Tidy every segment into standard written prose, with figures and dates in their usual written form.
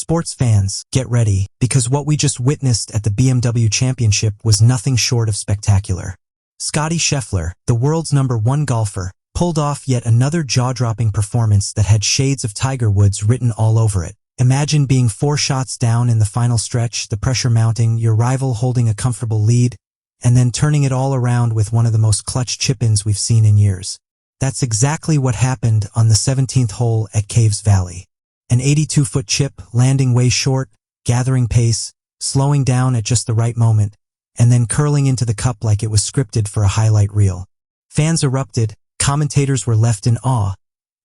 Sports fans, get ready, because what we just witnessed at the BMW Championship was nothing short of spectacular. Scottie Scheffler, the world's #1 golfer, pulled off yet another jaw-dropping performance that had shades of Tiger Woods written all over it. Imagine being 4 shots down in the final stretch, the pressure mounting, your rival holding a comfortable lead, and then turning it all around with one of the most clutch chip-ins we've seen in years. That's exactly what happened on the 17th hole at Caves Valley. An 82-foot chip, landing way short, gathering pace, slowing down at just the right moment, and then curling into the cup like it was scripted for a highlight reel. Fans erupted, commentators were left in awe,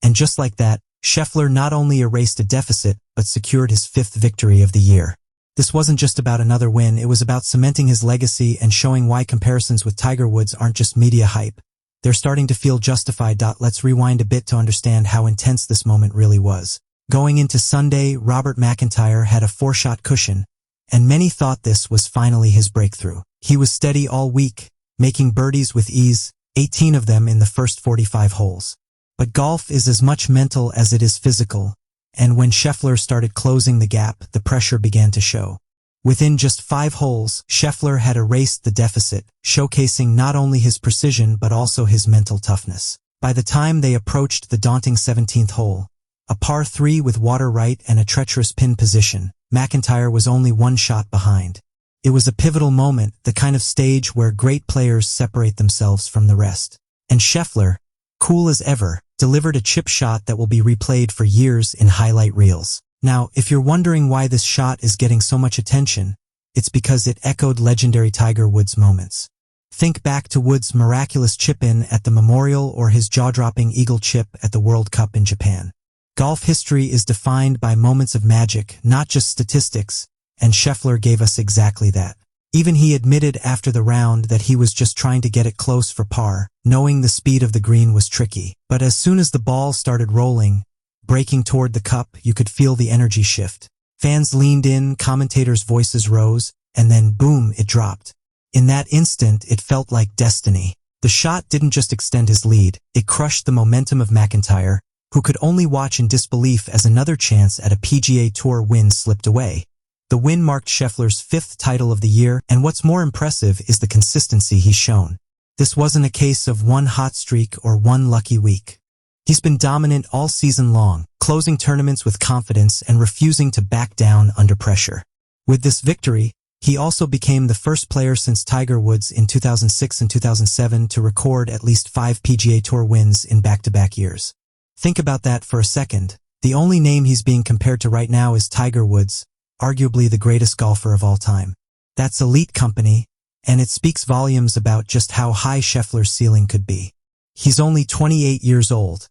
and just like that, Scheffler not only erased a deficit, but secured his 5th victory of the year. This wasn't just about another win, it was about cementing his legacy and showing why comparisons with Tiger Woods aren't just media hype. They're starting to feel justified. Let's rewind a bit to understand how intense this moment really was. Going into Sunday, Robert McIntyre had a 4-shot cushion, and many thought this was finally his breakthrough. He was steady all week, making birdies with ease, 18 of them in the first 45 holes. But golf is as much mental as it is physical, and when Scheffler started closing the gap, the pressure began to show. Within just 5 holes, Scheffler had erased the deficit, showcasing not only his precision but also his mental toughness. By the time they approached the daunting 17th hole, a par 3 with water right and a treacherous pin position, McIntyre was only 1 shot behind. It was a pivotal moment, the kind of stage where great players separate themselves from the rest. And Scheffler, cool as ever, delivered a chip shot that will be replayed for years in highlight reels. Now, if you're wondering why this shot is getting so much attention, it's because it echoed legendary Tiger Woods moments. Think back to Woods' miraculous chip-in at the Memorial or his jaw-dropping eagle chip at the World Cup in Japan. Golf history is defined by moments of magic, not just statistics, and Scheffler gave us exactly that. Even he admitted after the round that he was just trying to get it close for par, knowing the speed of the green was tricky. But as soon as the ball started rolling, breaking toward the cup, you could feel the energy shift. Fans leaned in, commentators' voices rose, and then boom, it dropped. In that instant, it felt like destiny. The shot didn't just extend his lead, it crushed the momentum of McIntyre, who could only watch in disbelief as another chance at a PGA Tour win slipped away. The win marked Scheffler's 5th title of the year, and what's more impressive is the consistency he's shown. This wasn't a case of one hot streak or one lucky week. He's been dominant all season long, closing tournaments with confidence and refusing to back down under pressure. With this victory, he also became the first player since Tiger Woods in 2006 and 2007 to record at least 5 PGA Tour wins in back-to-back years. Think about that for a second. The only name he's being compared to right now is Tiger Woods, arguably the greatest golfer of all time. That's elite company, and it speaks volumes about just how high Scheffler's ceiling could be. He's only 28 years old,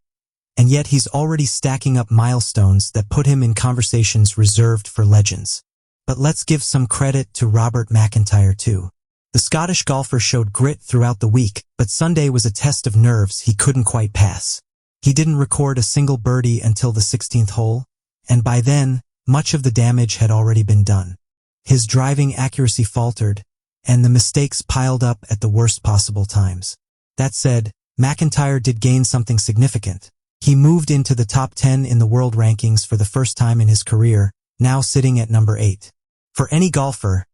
and yet he's already stacking up milestones that put him in conversations reserved for legends. But let's give some credit to Robert McIntyre too. The Scottish golfer showed grit throughout the week, but Sunday was a test of nerves he couldn't quite pass. He didn't record a single birdie until the 16th hole, and by then, much of the damage had already been done. His driving accuracy faltered, and the mistakes piled up at the worst possible times. That said, McIntyre did gain something significant. He moved into the top 10 in the world rankings for the first time in his career, now sitting at number 8. For any golfer,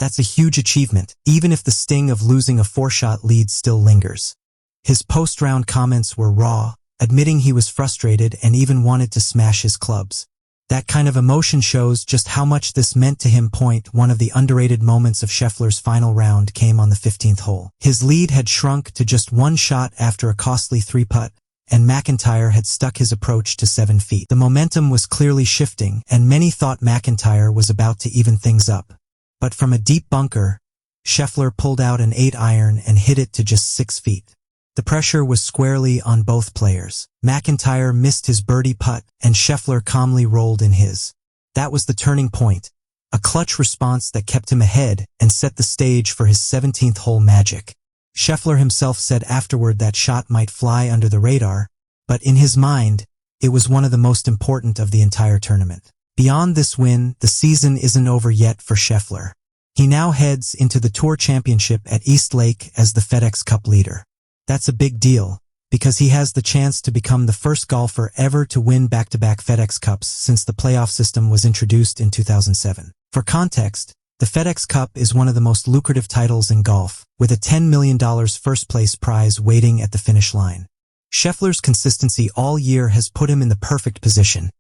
that's a huge achievement, even if the sting of losing a 4-shot lead still lingers. His post-round comments were raw, admitting he was frustrated and even wanted to smash his clubs. That kind of emotion shows just how much this meant to him. One of the underrated moments of Scheffler's final round came on the 15th hole. His lead had shrunk to just 1 shot after a costly 3-putt, and McIntyre had stuck his approach to 7 feet. The momentum was clearly shifting, and many thought McIntyre was about to even things up. But from a deep bunker, Scheffler pulled out an 8-iron and hit it to just 6 feet. The pressure was squarely on both players. McIntyre missed his birdie putt, and Scheffler calmly rolled in his. That was the turning point, a clutch response that kept him ahead and set the stage for his 17th hole magic. Scheffler himself said afterward that shot might fly under the radar, but in his mind, it was one of the most important of the entire tournament. Beyond this win, the season isn't over yet for Scheffler. He now heads into the Tour Championship at East Lake as the FedEx Cup leader. That's a big deal, because he has the chance to become the first golfer ever to win back-to-back FedEx Cups since the playoff system was introduced in 2007. For context, the FedEx Cup is one of the most lucrative titles in golf, with a $10 million first-place prize waiting at the finish line. Scheffler's consistency all year has put him in the perfect position,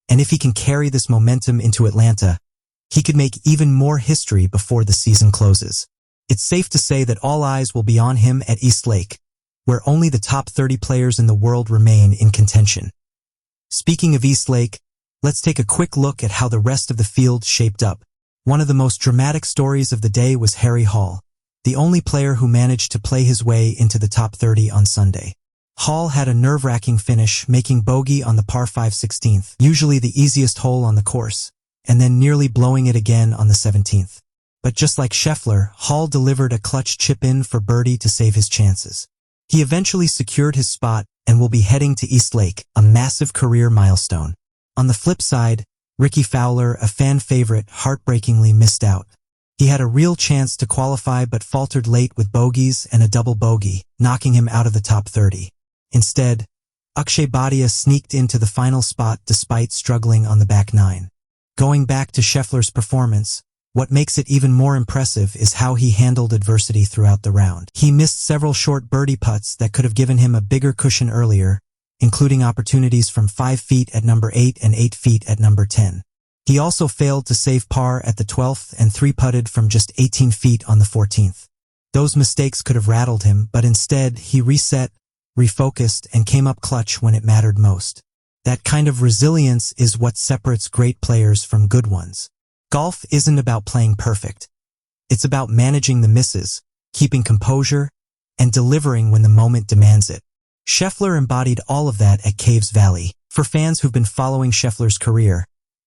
and if he can carry this momentum into Atlanta, he could make even more history before the season closes. It's safe to say that all eyes will be on him at East Lake, where only the top 30 players in the world remain in contention. Speaking of East Lake, let's take a quick look at how the rest of the field shaped up. One of the most dramatic stories of the day was Harry Hall, the only player who managed to play his way into the top 30 on Sunday. Hall had a nerve-wracking finish, making bogey on the par 5 16th, usually the easiest hole on the course, and then nearly blowing it again on the 17th. But just like Scheffler, Hall delivered a clutch chip-in for birdie to save his chances. He eventually secured his spot and will be heading to East Lake, a massive career milestone. On the flip side, Ricky Fowler, a fan favorite, heartbreakingly missed out. He had a real chance to qualify but faltered late with bogeys and a double bogey, knocking him out of the top 30. Instead, Akshay Bhatia sneaked into the final spot despite struggling on the back nine. Going back to Scheffler's performance, what makes it even more impressive is how he handled adversity throughout the round. He missed several short birdie putts that could have given him a bigger cushion earlier, including opportunities from 5 feet at number 8 and 8 feet at number 10. He also failed to save par at the 12th and 3-putted from just 18 feet on the 14th. Those mistakes could have rattled him, but instead he reset, refocused, and came up clutch when it mattered most. That kind of resilience is what separates great players from good ones. Golf isn't about playing perfect. It's about managing the misses, keeping composure, and delivering when the moment demands it. Scheffler embodied all of that at Caves Valley. For fans who've been following Scheffler's career,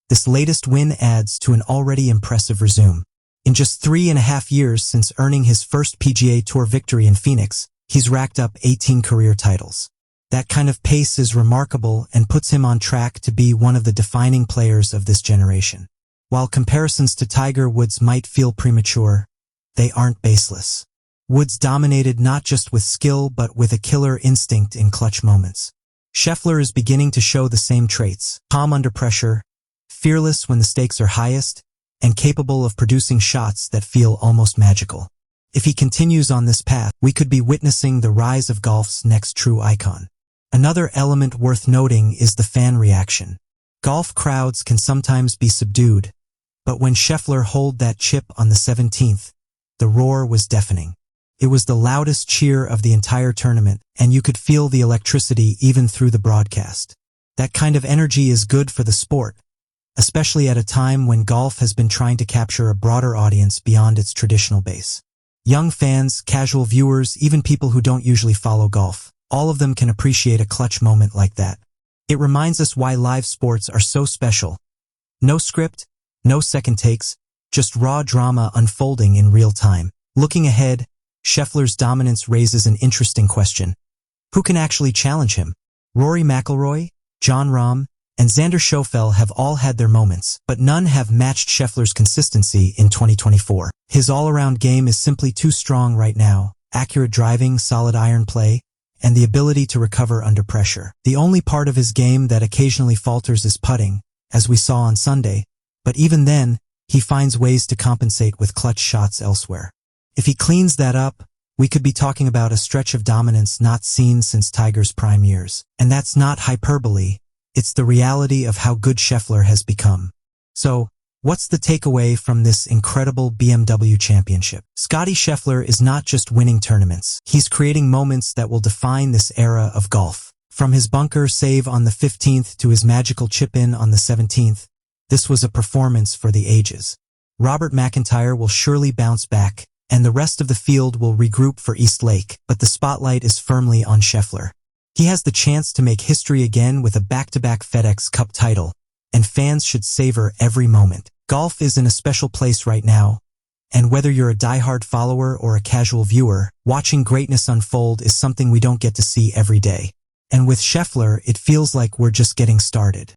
this latest win adds to an already impressive resume. In just 3.5 years since earning his first PGA Tour victory in Phoenix, he's racked up 18 career titles. That kind of pace is remarkable and puts him on track to be one of the defining players of this generation. While comparisons to Tiger Woods might feel premature, they aren't baseless. Woods dominated not just with skill but with a killer instinct in clutch moments. Scheffler is beginning to show the same traits: calm under pressure, fearless when the stakes are highest, and capable of producing shots that feel almost magical. If he continues on this path, we could be witnessing the rise of golf's next true icon. Another element worth noting is the fan reaction. Golf crowds can sometimes be subdued, but when Scheffler holed that chip on the 17th, the roar was deafening. It was the loudest cheer of the entire tournament, and you could feel the electricity even through the broadcast. That kind of energy is good for the sport, especially at a time when golf has been trying to capture a broader audience beyond its traditional base. Young fans, casual viewers, even people who don't usually follow golf, all of them can appreciate a clutch moment like that. It reminds us why live sports are so special. No script, no second takes, just raw drama unfolding in real time. Looking ahead, Scheffler's dominance raises an interesting question. Who can actually challenge him? Rory McIlroy, Jon Rahm, and Xander Schauffele have all had their moments, but none have matched Scheffler's consistency in 2024. His all-around game is simply too strong right now: accurate driving, solid iron play, and the ability to recover under pressure. The only part of his game that occasionally falters is putting, as we saw on Sunday, but even then, he finds ways to compensate with clutch shots elsewhere. If he cleans that up, we could be talking about a stretch of dominance not seen since Tiger's prime years. And that's not hyperbole, it's the reality of how good Scheffler has become. So, what's the takeaway from this incredible BMW Championship? Scottie Scheffler is not just winning tournaments. He's creating moments that will define this era of golf. From his bunker save on the 15th to his magical chip-in on the 17th, this was a performance for the ages. Robert McIntyre will surely bounce back, and the rest of the field will regroup for East Lake, but the spotlight is firmly on Scheffler. He has the chance to make history again with a back-to-back FedEx Cup title, and fans should savor every moment. Golf is in a special place right now, and whether you're a diehard follower or a casual viewer, watching greatness unfold is something we don't get to see every day. And with Scheffler, it feels like we're just getting started.